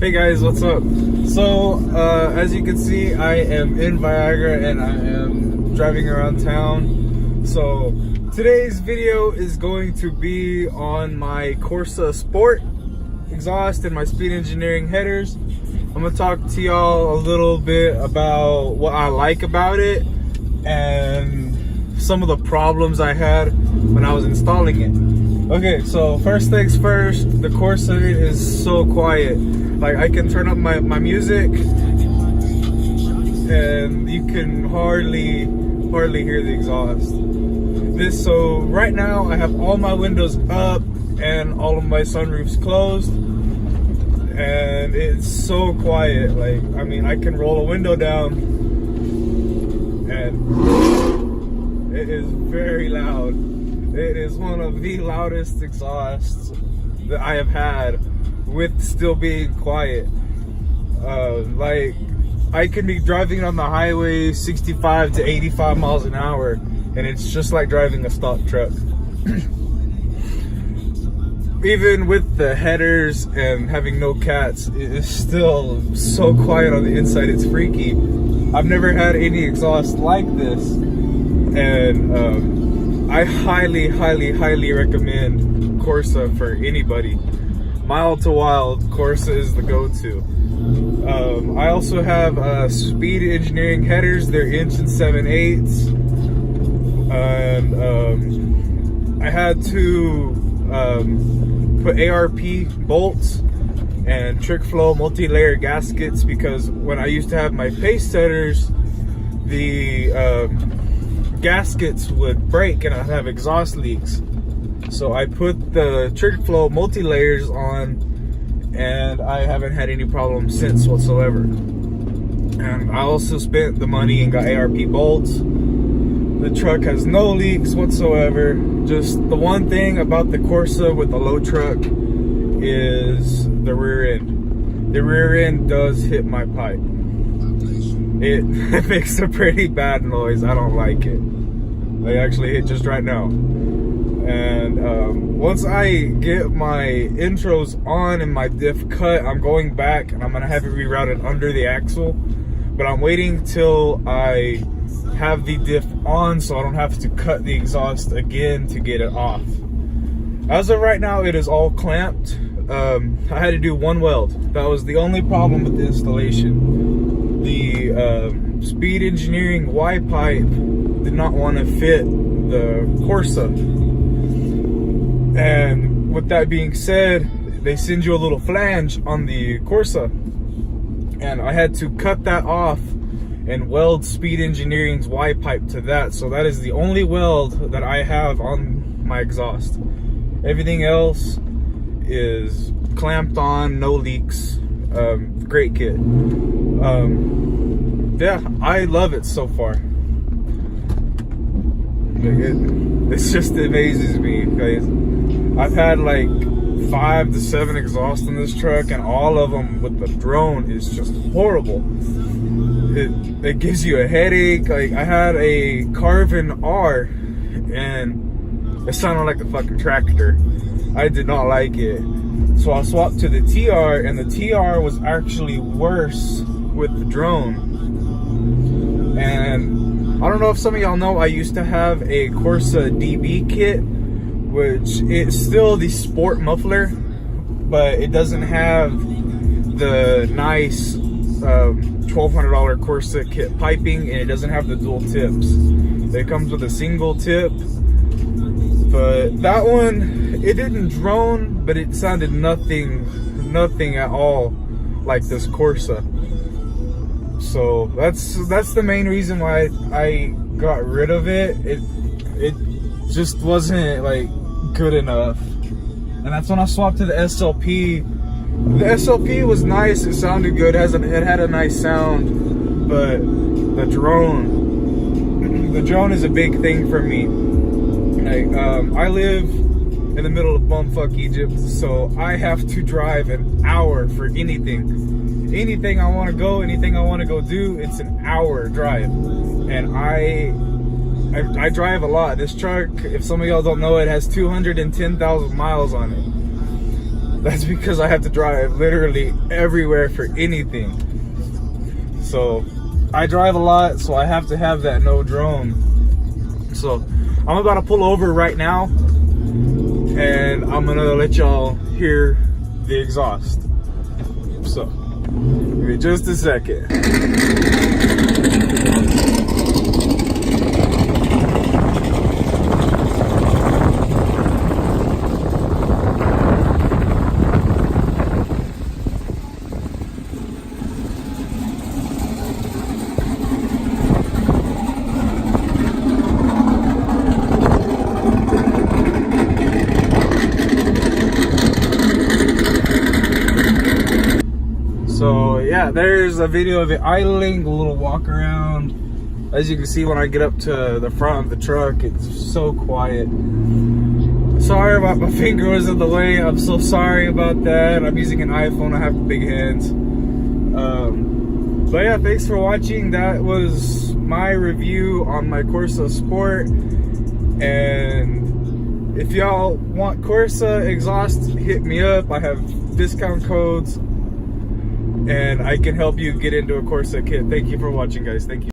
Hey guys, what's up? So, as you can see, I am in Viagra and I am driving around town. So, today's video is going to be on my Corsa Sport exhaust and my speed engineering headers. I'm gonna talk to y'all a little bit about what I like about it and some of the problems I had when I was installing it. Okay, so first things first, the Corsa is so quiet. Like, I can turn up my music and you can hardly hear the exhaust. So right now I have all my windows up and all of my sunroofs closed, and it's so quiet. Like, I mean, I can roll a window down and it is very loud. It is one of the loudest exhausts that I have had with still being quiet. Like, I can be driving on the highway 65 to 85 miles an hour and it's just like driving a stock truck. Even with the headers and having no cats, it is still so quiet on the inside, it's freaky. I've never had any exhaust like this, and I highly recommend Corsa for anybody. Mild to wild, Corsa is the go-to. I also have speed engineering headers. They're 1 7/8", and I had to put ARP bolts and trick flow multi-layer gaskets because when I used to have my pace setters, the gaskets would break and I'd have exhaust leaks. So I put the trick flow multi-layers on and I haven't had any problems since whatsoever. And I also spent the money and got ARP bolts. The truck has no leaks whatsoever. Just the one thing about the Corsa with the low truck is the rear end. The rear end does hit my pipe. It makes a pretty bad noise. I don't like it. They actually hit just right now. And once I get my intros on and my diff cut, I'm going back and I'm gonna have it rerouted under the axle. But I'm waiting till I have the diff on so I don't have to cut the exhaust again to get it off. As of right now, it is all clamped. I had to do one weld. That was the only problem with the installation. The speed engineering Y pipe did not want to fit the Corsa. And with that being said, they send you a little flange on the Corsa, and I had to cut that off and weld speed engineering's Y pipe to that. So that is the only weld that I have on my exhaust. Everything else is clamped on, no leaks. Great kit. Yeah, I love it so far. It just amazes me, guys. I've had like 5 to 7 exhausts in this truck, and all of them with the drone is just horrible. It gives you a headache. Like, I had a Carvin R and it sounded like a fucking tractor. I did not like it. So I swapped to the TR, and the TR was actually worse with the drone. And I don't know if some of y'all know, I used to have a Corsa DB kit, which is still the sport muffler, but it doesn't have the nice $1,200 Corsa kit piping, and it doesn't have the dual tips. It comes with a single tip, but that one, it didn't drone, but it sounded nothing at all like this Corsa. So that's the main reason why I got rid of it. It just wasn't like good enough, and that's when I swapped to the SLP. The SLP was nice, it sounded good, it had a nice sound, but the drone is a big thing for me. Like, I live in the middle of bumfuck Egypt, so I have to drive an hour for anything. Anything I want to go, anything I want to go do, it's an hour drive. And I drive a lot. This truck, if some of y'all don't know, it has 210,000 miles on it. That's because I have to drive literally everywhere for anything. So I drive a lot, so I have to have that no drone. So I'm about to pull over right now, and I'm gonna let y'all hear the exhaust. So give me just a second. So yeah, there's a video of it idling, a little walk around. As you can see, when I get up to the front of the truck, it's so quiet. Sorry about my finger was in the way. I'm so sorry about that. I'm using an iPhone, I have big hands. But yeah, thanks for watching. That was my review on my Corsa Sport. And if y'all want Corsa exhaust, hit me up. I have discount codes, and I can help you get into a Corsa kit. Thank you for watching, guys. Thank you.